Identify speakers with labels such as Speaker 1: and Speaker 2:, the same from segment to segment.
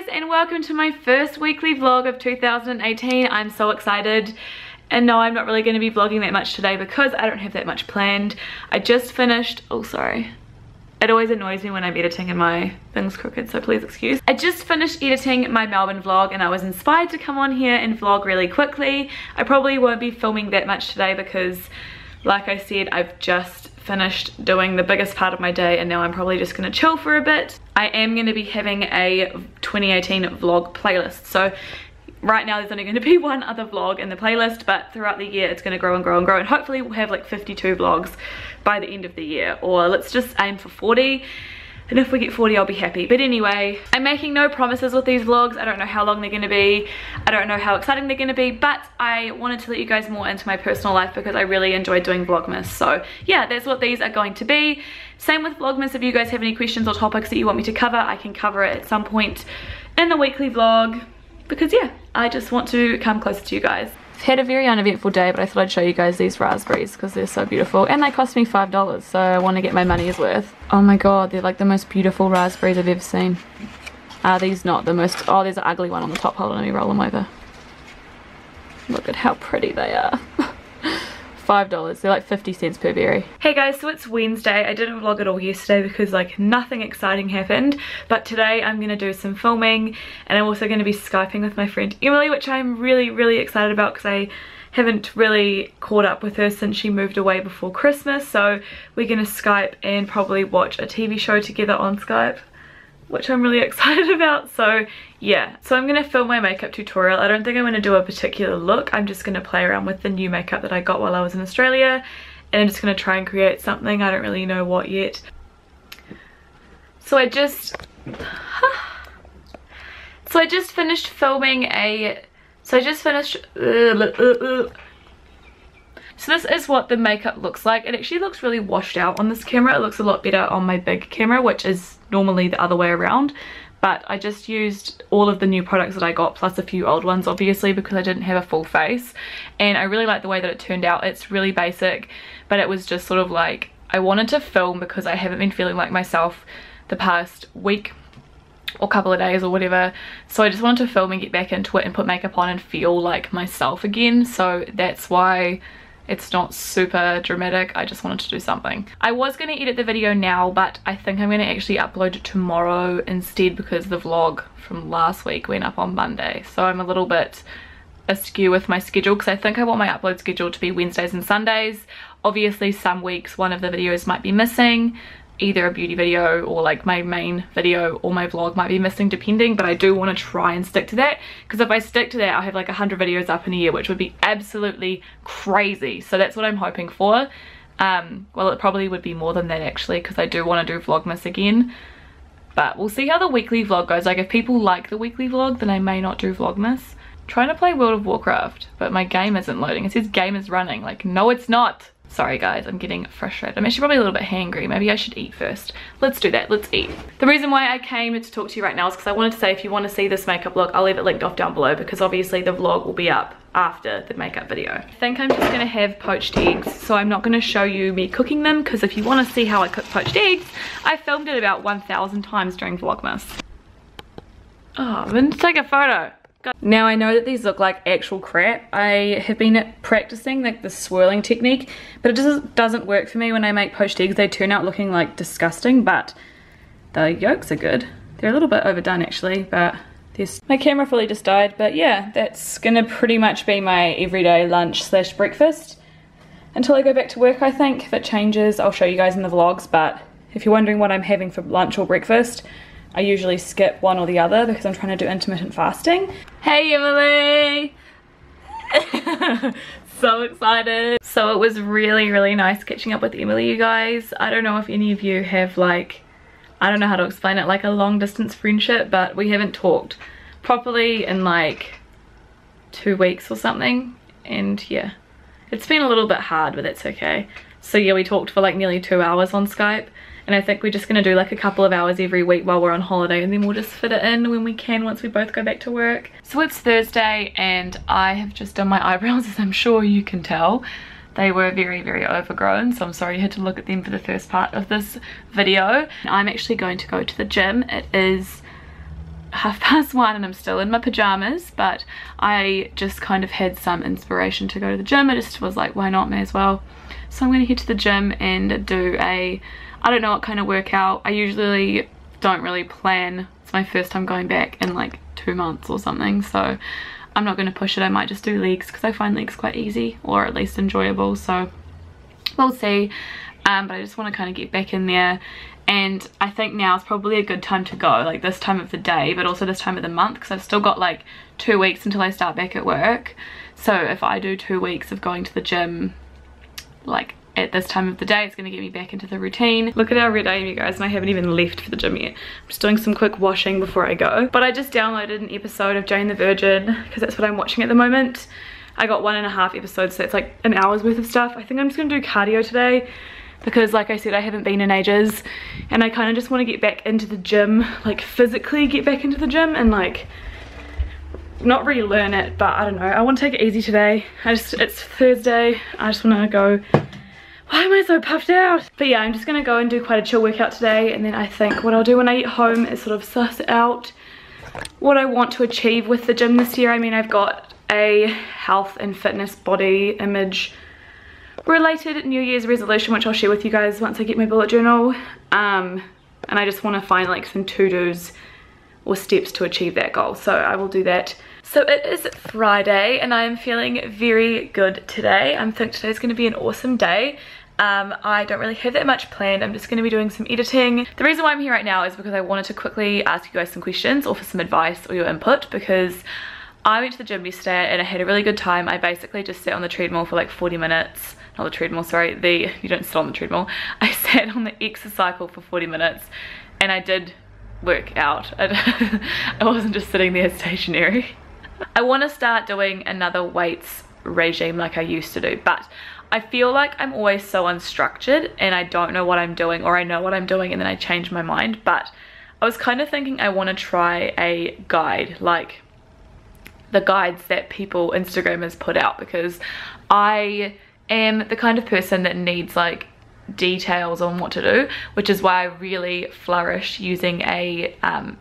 Speaker 1: guys, and welcome to my first weekly vlog of 2018. I'm so excited. And no, I'm not really going to be vlogging that much today because I don't have that much planned. I just finished, oh sorry. It always annoys me when I'm editing and my thing's crooked, so please excuse. I just finished editing my Melbourne vlog and I was inspired to come on here and vlog really quickly. I probably won't be filming that much today because, like I said, I've just finished doing the biggest part of my day and now I'm probably just going to chill for a bit. I am going to be having a 2018 vlog playlist, so right now there's only going to be one other vlog in the playlist, but throughout the year it's going to grow and grow and grow, and hopefully we'll have like 52 vlogs by the end of the year, or let's just aim for 40. And if we get 40, I'll be happy. But anyway, I'm making no promises with these vlogs. I don't know how long they're going to be. I don't know how exciting they're going to be. But I wanted to let you guys more into my personal life because I really enjoy doing Vlogmas. So yeah, that's what these are going to be. Same with Vlogmas. If you guys have any questions or topics that you want me to cover, I can cover it at some point in the weekly vlog. Because yeah, I just want to come closer to you guys. I've had a very uneventful day, but I thought I'd show you guys these raspberries because they're so beautiful, and they cost me $5, so I want to get my money's worth. Oh my god, they're like the most beautiful raspberries I've ever seen. Are these not the most? Oh, there's an ugly one on the top. Hold on, let me roll them over. Look at how pretty they are. $5, they're like 50 cents per berry. Hey guys, so it's Wednesday. I didn't vlog at all yesterday because like nothing exciting happened, but today I'm gonna do some filming and I'm also gonna be Skyping with my friend Emily, which I'm really excited about because I haven't really caught up with her since she moved away before Christmas. So we're gonna Skype and probably watch a TV show together on Skype, which I'm really excited about. So yeah, so I'm gonna film my makeup tutorial. I don't think I'm gonna do a particular look. I'm just gonna play around with the new makeup that I got while I was in Australia, and I'm just gonna try and create something. I don't really know what yet. So I just finished filming so this is what the makeup looks like. It actually looks really washed out on this camera. It looks a lot better on my big camera, which is normally the other way around. But I just used all of the new products that I got plus a few old ones, obviously, because I didn't have a full face. And I really like the way that it turned out. It's really basic, but it was just sort of like, I wanted to film because I haven't been feeling like myself the past week or couple of days or whatever, so I just wanted to film and get back into it and put makeup on and feel like myself again. So that's why it's not super dramatic. I just wanted to do something. I was going to edit the video now, but I think I'm going to actually upload it tomorrow instead because the vlog from last week went up on Monday, so I'm a little bit askew with my schedule because I think I want my upload schedule to be Wednesdays and Sundays. Obviously some weeks one of the videos might be missing, either a beauty video or like my main video or my vlog might be missing depending, but I do want to try and stick to that because if I stick to that I'll have like 100 videos up in a year, which would be absolutely crazy. So that's what I'm hoping for. Well, it probably would be more than that actually because I do want to do Vlogmas again, but we'll see how the weekly vlog goes. Like if people like the weekly vlog then I may not do Vlogmas. I'm trying to play World of Warcraft but my game isn't loading. It says game is running. Like no, it's not. Sorry guys, I'm getting frustrated. I'm actually probably a little bit hangry. Maybe I should eat first. Let's do that, let's eat. The reason why I came to talk to you right now is because I wanted to say if you want to see this makeup look, I'll leave it linked off down below because obviously the vlog will be up after the makeup video. I think I'm just gonna have poached eggs, so I'm not gonna show you me cooking them because if you want to see how I cook poached eggs, I filmed it about 1,000 times during Vlogmas. Oh, I'm gonna take a photo. Now I know that these look like actual crap. I have been practicing like the swirling technique, but it just doesn't work for me when I make poached eggs. They turn out looking like disgusting, but the yolks are good. They're a little bit overdone actually, but my camera fully just died. But yeah, that's gonna pretty much be my everyday lunch slash breakfast until I go back to work. I think if it changes I'll show you guys in the vlogs, but if you're wondering what I'm having for lunch or breakfast, I usually skip one or the other because I'm trying to do intermittent fasting. Hey Emily! So excited. So it was really nice catching up with Emily, you guys. I don't know if any of you have like, I don't know how to explain it, like a long distance friendship, but we haven't talked properly in like 2 weeks or something. And yeah, it's been a little bit hard, but that's okay. So yeah, we talked for like nearly 2 hours on Skype. And I think we're just going to do like a couple of hours every week while we're on holiday, and then we'll just fit it in when we can once we both go back to work. So it's Thursday and I have just done my eyebrows, as I'm sure you can tell. They were very overgrown, so I'm sorry you had to look at them for the first part of this video. I'm actually going to go to the gym. It is 1:30 and I'm still in my pajamas, but I just kind of had some inspiration to go to the gym. I just was like, why not, may as well. So I'm gonna head to the gym and do I don't know what kind of workout. I usually don't really plan. It's my first time going back in like 2 months or something, so I'm not gonna push it. I might just do legs because I find legs quite easy, or at least enjoyable, so we'll see. But I just want to kind of get back in there, and I think now is probably a good time to go, like this time of the day, but also this time of the month, because I've still got like 2 weeks until I start back at work. So if I do 2 weeks of going to the gym like at this time of the day, it's going to get me back into the routine. Look at how red I am, you guys, and I haven't even left for the gym yet. I'm just doing some quick washing before I go. But I just downloaded an episode of Jane the Virgin because that's what I'm watching at the moment. I got 1.5 episodes, so it's like an hour's worth of stuff. I think I'm just going to do cardio today because, like I said, I haven't been in ages, and I kind of just want to get back into the gym, like physically get back into the gym and like not relearn it, but I don't know. I want to take it easy today. It's Thursday. I just want to go. Why am I so puffed out? But yeah, I'm just going to go and do quite a chill workout today, and then I think what I'll do when I get home is sort of suss out what I want to achieve with the gym this year. I mean, I've got a health and fitness body image related New Year's resolution, which I'll share with you guys once I get my bullet journal, and I just want to find like some to-dos or steps to achieve that goal, so I will do that. So it is Friday and I am feeling very good today. I think today's going to be an awesome day. I don't really have that much planned. I'm just going to be doing some editing. The reason why I'm here right now is because I wanted to quickly ask you guys some questions or for some advice or your input, because I went to the gym yesterday and I had a really good time. I basically just sat on the treadmill for like 40 minutes. Not the treadmill, sorry, you don't sit on the treadmill. I sat on the exercycle for 40 minutes and I did work out. I wasn't just sitting there stationary. I want to start doing another weights regime like I used to do, but I feel like I'm always so unstructured and I don't know what I'm doing, or I know what I'm doing and then I change my mind. But I was kind of thinking I want to try a guide, like the guides that people, Instagrammers, put out, because I am the kind of person that needs like details on what to do, which is why I really flourished using a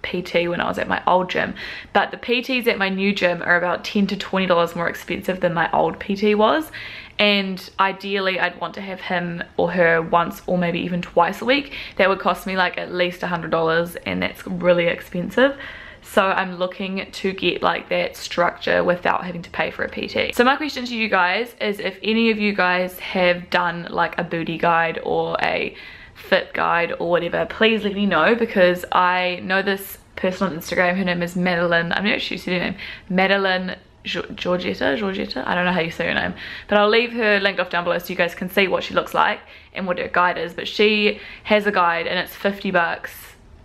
Speaker 1: PT when I was at my old gym. But the PTs at my new gym are about $10 to $20 more expensive than my old PT was, and ideally I'd want to have him or her once or maybe even twice a week. That would cost me like at least $100, and that's really expensive. So I'm looking to get like that structure without having to pay for a PT. So my question to you guys is, if any of you guys have done like a booty guide or a fit guide or whatever, please let me know, because I know this person on Instagram, her name is Madeline, I'm not sure you said her name, Madeline Georgetta, I don't know how you say her name, but I'll leave her linked off down below so you guys can see what she looks like and what her guide is. But she has a guide and it's $50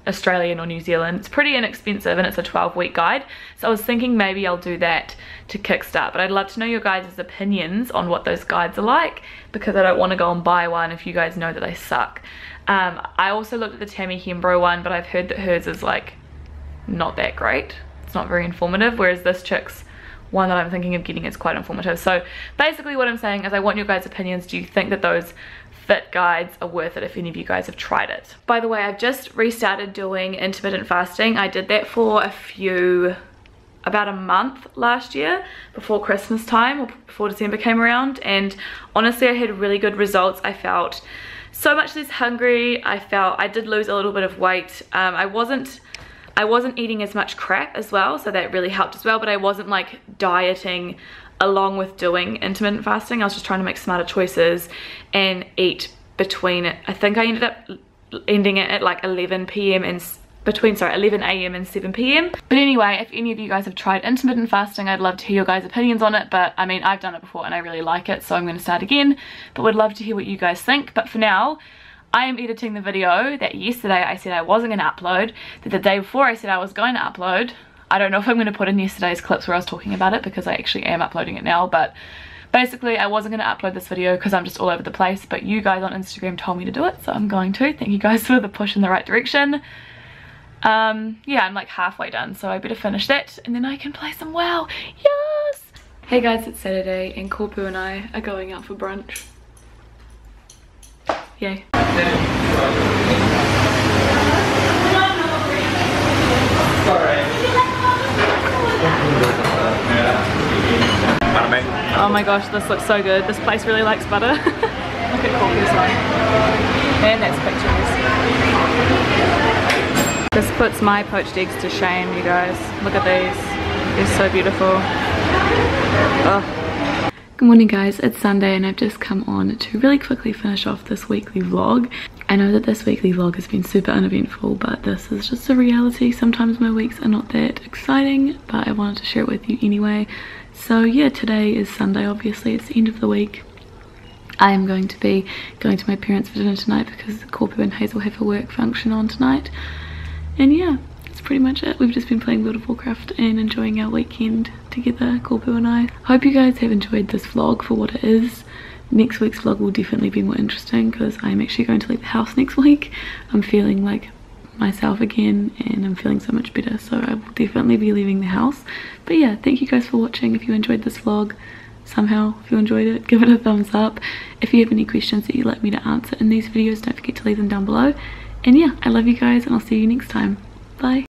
Speaker 1: Australian or New Zealand. It's pretty inexpensive and it's a 12-week guide, so I was thinking maybe I'll do that to kickstart. But I'd love to know your guys' opinions on what those guides are like, because I don't want to go and buy one if you guys know that they suck. I also looked at the Tammy Hembro one, but I've heard that hers is like not that great. It's not very informative, whereas this chick's one that I'm thinking of getting is quite informative. So basically what I'm saying is I want your guys' opinions. Do you think that those fit guides are worth it if any of you guys have tried it? By the way, I've just restarted doing intermittent fasting. I did that for about a month last year, before Christmas time or before December came around, and honestly I had really good results. I felt so much less hungry. I did lose a little bit of weight. I wasn't eating as much crap as well, so that really helped as well, but I wasn't like dieting along with doing intermittent fasting. I was just trying to make smarter choices and eat between, I think I ended up ending it at like 11 p.m. and between 11 a.m. and 7 p.m. But anyway, if any of you guys have tried intermittent fasting, I'd love to hear your guys' opinions on it. But I mean, I've done it before and I really like it, so I'm going to start again, but would love to hear what you guys think. But for now, I am editing the video that yesterday I said I wasn't going to upload, that the day before I said I was going to upload. I don't know if I'm going to put in yesterday's clips where I was talking about it, because I actually am uploading it now, but basically I wasn't going to upload this video because I'm just all over the place, but you guys on Instagram told me to do it, so I'm going to. Thank you guys for the push in the right direction. Yeah, I'm like halfway done, so I better finish that and then I can play some WoW. Yes! Hey guys, it's Saturday and Corpu and I are going out for brunch. Yay.
Speaker 2: Sorry.
Speaker 1: my gosh, this looks so good. This place really likes butter. Look at Corky's one. And that's pictures. This puts my poached eggs to shame, you guys. Look at these. They're so beautiful. Oh. Good morning guys, it's Sunday and I've just come on to really quickly finish off this weekly vlog. I know that this weekly vlog has been super uneventful, but this is just a reality. Sometimes my weeks are not that exciting, but I wanted to share it with you anyway. So yeah, today is Sunday, obviously it's the end of the week. I am going to be going to my parents for dinner tonight because Corpu and Hazel have a work function on tonight. And yeah, that's pretty much it. We've just been playing World of Warcraft and enjoying our weekend together, Corpu and I. Hope you guys have enjoyed this vlog for what it is. Next week's vlog will definitely be more interesting because I'm actually going to leave the house next week. I'm feeling like myself again and I'm feeling so much better, so I will definitely be leaving the house. But yeah, thank you guys for watching. If you enjoyed this vlog somehow, if you enjoyed it, give it a thumbs up. If you have any questions that you'd like me to answer in these videos, don't forget to leave them down below. And yeah, I love you guys and I'll see you next time. Bye.